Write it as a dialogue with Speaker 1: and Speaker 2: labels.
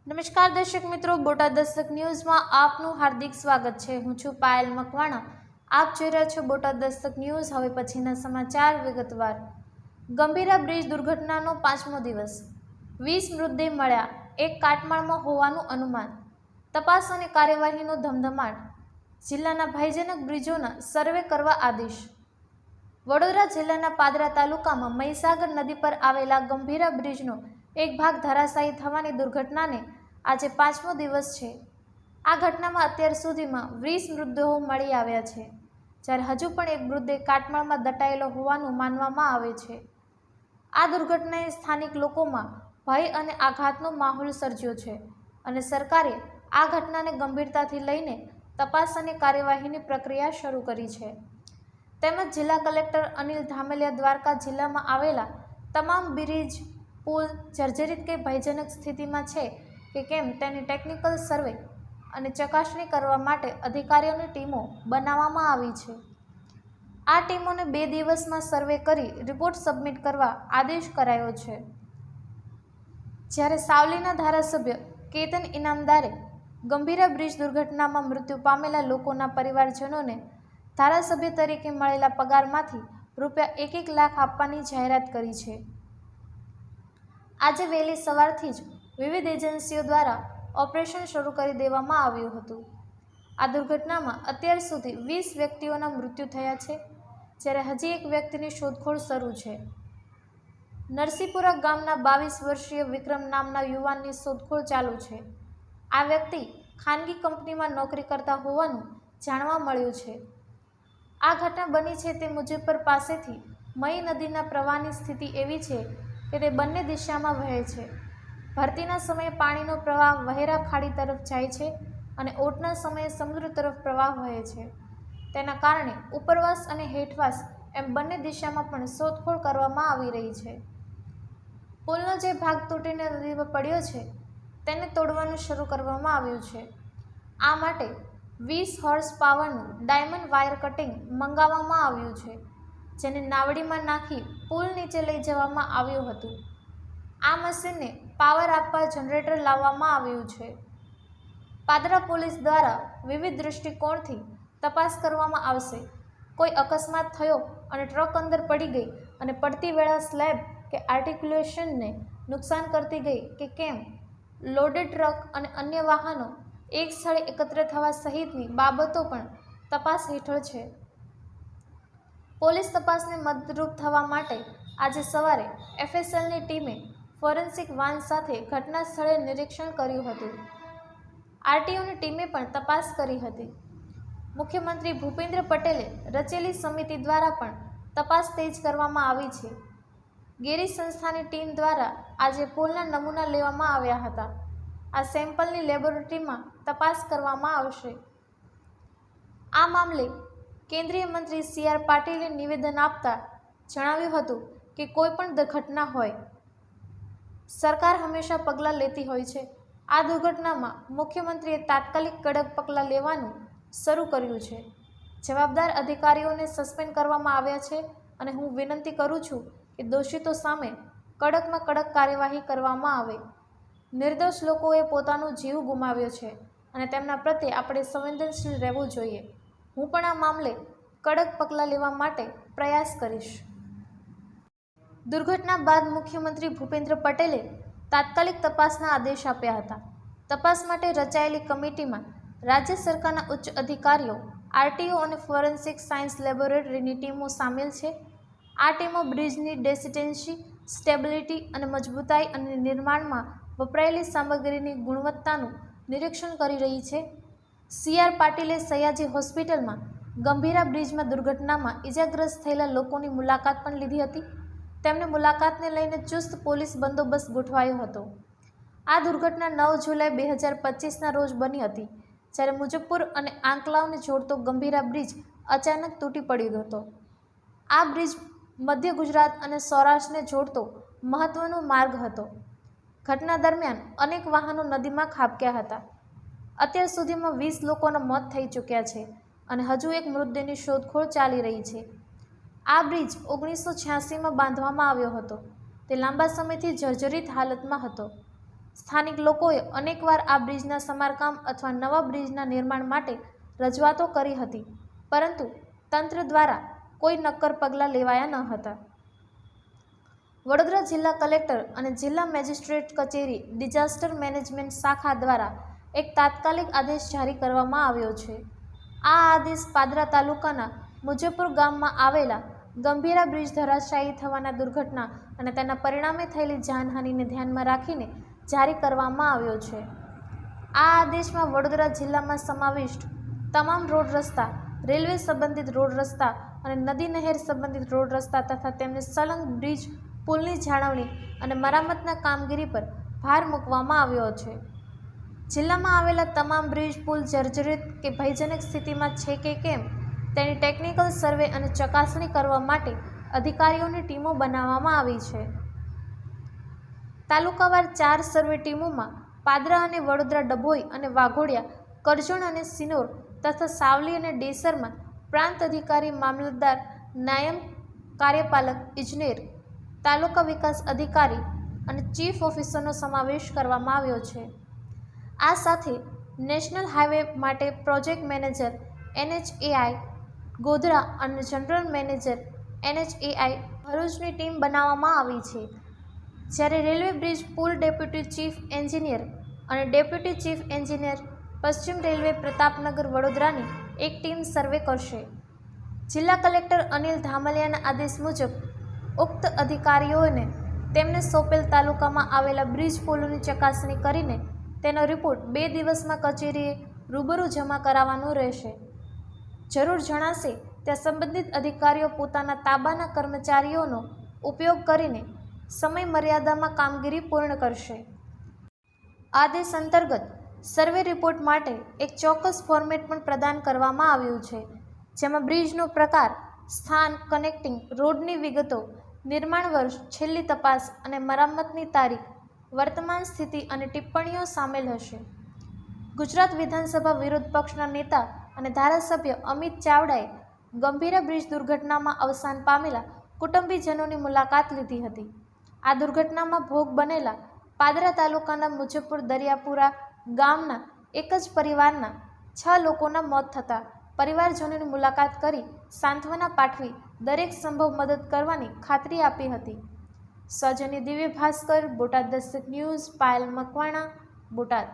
Speaker 1: નમસ્કાર દર્શક મિત્રો, બોટાદ દસ્તક ન્યૂઝમાં આપનું હાર્દિક સ્વાગત છે। હું છું પાયલ મકવાણા। આપ જોઈ રહ્યા છો બોટાદ દસ્તક ન્યૂઝ। હવે પછીના સમાચાર વિગતવાર। ગંભીરા બ્રિજ દુર્ઘટનાનો 5મો દિવસ, 20 મૃતદેહ મળ્યા, એક કાટમાળમાં હોવાનું અનુમાન। તપાસ અને કાર્યવાહીનો ધમધમાટ। જિલ્લાના ભયજનક બ્રિજોના સર્વે કરવા આદેશ। વડોદરા જિલ્લાના પાદરા તાલુકામાં મહીસાગર નદી પર આવેલા ગંભીરા બ્રિજનો એક ભાગ ધરાશાયી થવાની દુર્ઘટનાને આજે 5મો દિવસ છે। આ ઘટનામાં અત્યાર સુધીમાં 20 મૃતદેહો મળી આવ્યા છે, જ્યારે હજુ પણ એક મૃતદેહ કાટમાળમાં દટાયેલો હોવાનું માનવામાં આવે છે। આ દુર્ઘટનાએ સ્થાનિક લોકોમાં ભય અને આઘાતનો માહોલ સર્જ્યો છે અને સરકારે આ ઘટનાને ગંભીરતાથી લઈને તપાસ અને કાર્યવાહીની પ્રક્રિયા શરૂ કરી છે। તેમજ જિલ્લા કલેક્ટર અનિલ ધામેલિયા દ્વારકા જિલ્લામાં આવેલા તમામ બ્રિજ, પુલ જર્જરિત કે ભયજનક સ્થિતિમાં છે કે કેમ તેની ટેકનિકલ સર્વે અને ચકાસણી કરવા માટે અધિકારીઓની ટીમો બનાવવામાં આવી છે। આ ટીમોને 2 દિવસમાં સર્વે કરી રિપોર્ટ સબમિટ કરવા આદેશ કરાયો છે। જ્યારે સાવલીના ધારાસભ્ય કેતન ઇનામદારે ગંભીરા બ્રિજ દુર્ઘટનામાં મૃત્યુ પામેલા લોકોના પરિવારજનોને ધારાસભ્ય તરીકે મળેલા પગારમાંથી રૂપિયા 1-1 લાખ આપવાની જાહેરાત કરી છે। આજે વહેલી સવારથી જ વિવિધ એજન્સીઓ દ્વારા ઓપરેશન શરૂ કરી દેવામાં આવ્યું હતું। આ દુર્ઘટનામાં અત્યાર સુધી 20 વ્યક્તિઓના મૃત્યુ થયા છે, જ્યારે હજી એક વ્યક્તિની શોધખોળ શરૂ છે। નરસીપુરા ગામના 22 વર્ષીય વિક્રમ નામના યુવાનની શોધખોળ ચાલુ છે। આ વ્યક્તિ ખાનગી કંપનીમાં નોકરી કરતા હોવાનું જાણવા મળ્યું છે। આ ઘટના બની છે તે મુજફ્ફર પાસેથી મહી નદીના પ્રવાહની સ્થિતિ એવી છે કે તે બંને દિશામાં વહે છે। ભરતીના સમયે પાણીનો પ્રવાહ વહેરા ખાડી તરફ જાય છે અને ઓટના સમયે સમુદ્ર તરફ પ્રવાહ વહે છે। તેના કારણે ઉપરવાસ અને હેઠવાસ એમ બંને દિશામાં પણ શોધખોળ કરવામાં આવી રહી છે। પુલનો જે ભાગ તૂટીને નદી પર પડ્યો છે તેને તોડવાનું શરૂ કરવામાં આવ્યું છે। આ માટે 20 હોર્સ પાવરનું ડાયમંડ વાયર કટિંગ મંગાવવામાં આવ્યું છે, જેને નાવડીમાં નાખી પુલ નીચે લઈ જવામાં આવ્યું હતું। આ મશીનને પાવર આપવા જનરેટર લાવવામાં આવ્યું છે। પાદરા પોલીસ દ્વારા વિવિધ દૃષ્ટિકોણથી તપાસ કરવામાં આવશે। કોઈ અકસ્માત થયો અને ટ્રક અંદર પડી ગઈ અને પડતી વેળા સ્લેબ કે આર્ટિક્યુલેશનને નુકસાન કરતી ગઈ કે કેમ, લોડેડ ટ્રક અને અન્ય વાહનો એક સ્થળે એકત્ર થવા સહિતની બાબતો પણ તપાસ હેઠળ છે। પોલીસ તપાસને મદદરૂપ થવા માટે આજે સવારે એફએસએલની ટીમે ફોરેન્સિક વાન સાથે ઘટના સ્થળે નિરીક્ષણ કર્યું હતું। આરટીઓની ટીમે પણ તપાસ કરી હતી। મુખ્યમંત્રી ભૂપેન્દ્ર પટેલે રચેલી સમિતિ દ્વારા પણ તપાસ તેજ કરવામાં આવી છે। ગેરી સંસ્થાની ટીમ દ્વારા આજે પુલના નમૂના લેવામાં આવ્યા હતા। આ સેમ્પલની લેબોરેટરીમાં તપાસ કરવામાં આવશે। આ મામલે કેન્દ્રીય મંત્રી સી.આર. પાટીલે નિવેદન આપતા જણાવ્યું હતું કે કોઈ પણ ઘટના હોય, સરકાર હંમેશા પગલાં લેતી હોય છે। આ દુર્ઘટનામાં મુખ્યમંત્રીએ તાત્કાલિક કડક પગલાં લેવાનું શરૂ કર્યું છે। જવાબદાર અધિકારીઓને સસ્પેન્ડ કરવામાં આવ્યા છે અને હું વિનંતી કરું છું કે દોષિતો સામે કડકમાં કડક કાર્યવાહી કરવામાં આવે। નિર્દોષ લોકોએ પોતાનો જીવ ગુમાવ્યો છે અને તેમના પ્રત્યે આપણે સંવેદનશીલ રહેવું જોઈએ। હું પણ આ મામલે કડક પગલાં લેવા માટે પ્રયાસ કરીશ। દુર્ઘટના બાદ મુખ્યમંત્રી ભૂપેન્દ્ર પટેલે તાત્કાલિક તપાસના આદેશ આપ્યા હતા। તપાસ માટે રચાયેલી કમિટીમાં રાજ્ય સરકારના ઉચ્ચ અધિકારીઓ, આરટીઓ અને ફોરેન્સિક સાયન્સ લેબોરેટરીની ટીમો સામેલ છે। આ ટીમો બ્રિજની ડેન્સિટી, સ્ટેબિલિટી અને મજબૂતાઈ અને નિર્માણમાં વપરાયેલી સામગ્રીની ગુણવત્તાનું નિરીક્ષણ કરી રહી છે। સી.આર. પાટીલે સયાજી હોસ્પિટલમાં ગંભીરા બ્રિજમાં દુર્ઘટનામાં ઇજાગ્રસ્ત થયેલા લોકોની મુલાકાત પણ લીધી હતી। તેમની મુલાકાતને લઈને ચુસ્ત પોલીસ બંદોબસ્ત ગોઠવાયો હતો। આ દુર્ઘટના 9 જુલાઈ 2025ના રોજ બની હતી, જ્યારે મુજફ્ફર અને આંકલાવને જોડતો ગંભીરા બ્રિજ અચાનક તૂટી પડ્યો હતો। આ બ્રિજ મધ્ય ગુજરાત અને સૌરાષ્ટ્રને જોડતો મહત્વનો માર્ગ હતો। ઘટના દરમિયાન અનેક વાહનો નદીમાં ખાબક્યા હતા। અત્યાર સુધીમાં 20 લોકોના મોત થઈ ચૂક્યા છે અને હજુ એક મૃતદેહની શોધખોળ ચાલી રહી છે। આ બ્રિજ 1986માં બાંધવામાં આવ્યો હતો। તે લાંબા સમયથી જર્જરિત હાલતમાં હતો। સ્થાનિક લોકોએ અનેકવાર આ બ્રિજના સમારકામ અથવા નવા બ્રિજના નિર્માણ માટે રજૂઆતો કરી હતી, પરંતુ તંત્ર દ્વારા કોઈ નક્કર પગલાં લેવાયા ન હતા. વડોદરા જિલ્લા કલેક્ટર અને જિલ્લા મેજિસ્ટ્રેટ કચેરી ડિઝાસ્ટર મેનેજમેન્ટ શાખા દ્વારા એક તાત્કાલિક આદેશ જારી કરવામાં આવ્યો છે. આ આદેશ પાદરા તાલુકાના મુજફ્ફર ગામમાં આવેલા ગંભીરા બ્રિજ ધરાશાયી થવાના દુર્ઘટના અને તેના પરિણામે થયેલી જાનહાનિને ધ્યાનમાં રાખીને જારી કરવામાં આવ્યો છે. આ આદેશમાં વડોદરા જિલ્લામાં સમાવિષ્ટ તમામ રોડ રસ્તા, રેલવે સંબંધિત રોડ રસ્તા અને નદી નહેર સંબંધિત રોડ રસ્તા તથા તેમને સંલગ્ન બ્રિજ પુલની જાળવણી અને મરામતના કામગીરી પર ભાર મૂકવામાં આવ્યો છે. જિલ્લામાં આવેલા તમામ બ્રિજ પુલ જર્જરિત કે ભયજનક સ્થિતિમાં છે કે કેમ તેની ટેકનિકલ સર્વે અને ચકાસણી કરવા માટે અધિકારીઓની ટીમો બનાવવામાં આવી છે. તાલુકાવાર 4 સર્વે ટીમોમાં પાદરા અને વડોદરા, ડભોઈ અને વાઘોડિયા, કરજણ અને સિનોર તથા સાવલી અને ડેસરમાં પ્રાંત અધિકારી, મામલતદાર, નાયબ કાર્યપાલક ઇજનેર, તાલુકા વિકાસ અધિકારી અને ચીફ ઓફિસરનો સમાવેશ કરવામાં આવ્યો છે. આ સાથે નેશનલ હાઈવે માટે પ્રોજેક્ટ મેનેજર NHAI ગોધરા અને જનરલ મેનેજર NHAI ભરૂચની ટીમ બનાવવામાં આવી છે. જ્યારે રેલવે બ્રિજ પુલ ડેપ્યુટી ચીફ એન્જિનિયર અને ડેપ્યુટી ચીફ એન્જિનિયર પશ્ચિમ રેલવે પ્રતાપનગર વડોદરાની એક ટીમ સર્વે કરશે. જિલ્લા કલેક્ટર અનિલ ધામલિયાના આદેશ મુજબ ઉક્ત અધિકારીઓને તેમને સોંપેલ તાલુકામાં આવેલા બ્રિજ પુલોની ચકાસણી કરીને તેનો રિપોર્ટ 2 દિવસમાં કચેરીએ રૂબરૂ જમા કરાવવાનો રહેશે. જરૂર જણાશે ત્યાં સંબંધિત અધિકારીઓ પોતાના તાબાના કર્મચારીઓનો ઉપયોગ કરીને સમય મર્યાદામાં કામગીરી પૂર્ણ કરશે. આદેશ અંતર્ગત સર્વે રિપોર્ટ માટે એક ચોક્કસ ફોર્મેટ પણ પ્રદાન કરવામાં આવ્યું છે, જેમાં બ્રિજનો પ્રકાર, સ્થાન, કનેક્ટિંગ રોડની વિગતો, નિર્માણ વર્ષ, છેલ્લી તપાસ અને મરામતની તારીખ, વર્તમાન સ્થિતિ અને ટિપ્પણીઓ સામેલ હશે. ગુજરાત વિધાનસભા વિરોધ પક્ષના નેતા અને ધારાસભ્ય અમિત ચાવડાએ ગંભીરા બ્રિજ દુર્ઘટનામાં અવસાન પામેલા કુટુંબીજનોની મુલાકાત લીધી હતી. આ દુર્ઘટનામાં ભોગ બનેલા પાદરા તાલુકાના મુજફ્ફર દરિયાપુરા ગામના એક જ પરિવારના 6 લોકોના મોત થતાં પરિવારજનોની મુલાકાત કરી સાંત્વના પાઠવી દરેક સંભવ મદદ કરવાની ખાતરી આપી હતી. સૌજન્ય દિવ્ય ભાસ્કર, બોટાદ દસ્તક ન્યૂઝ, પાયલ મકવાણા, બોટાદ.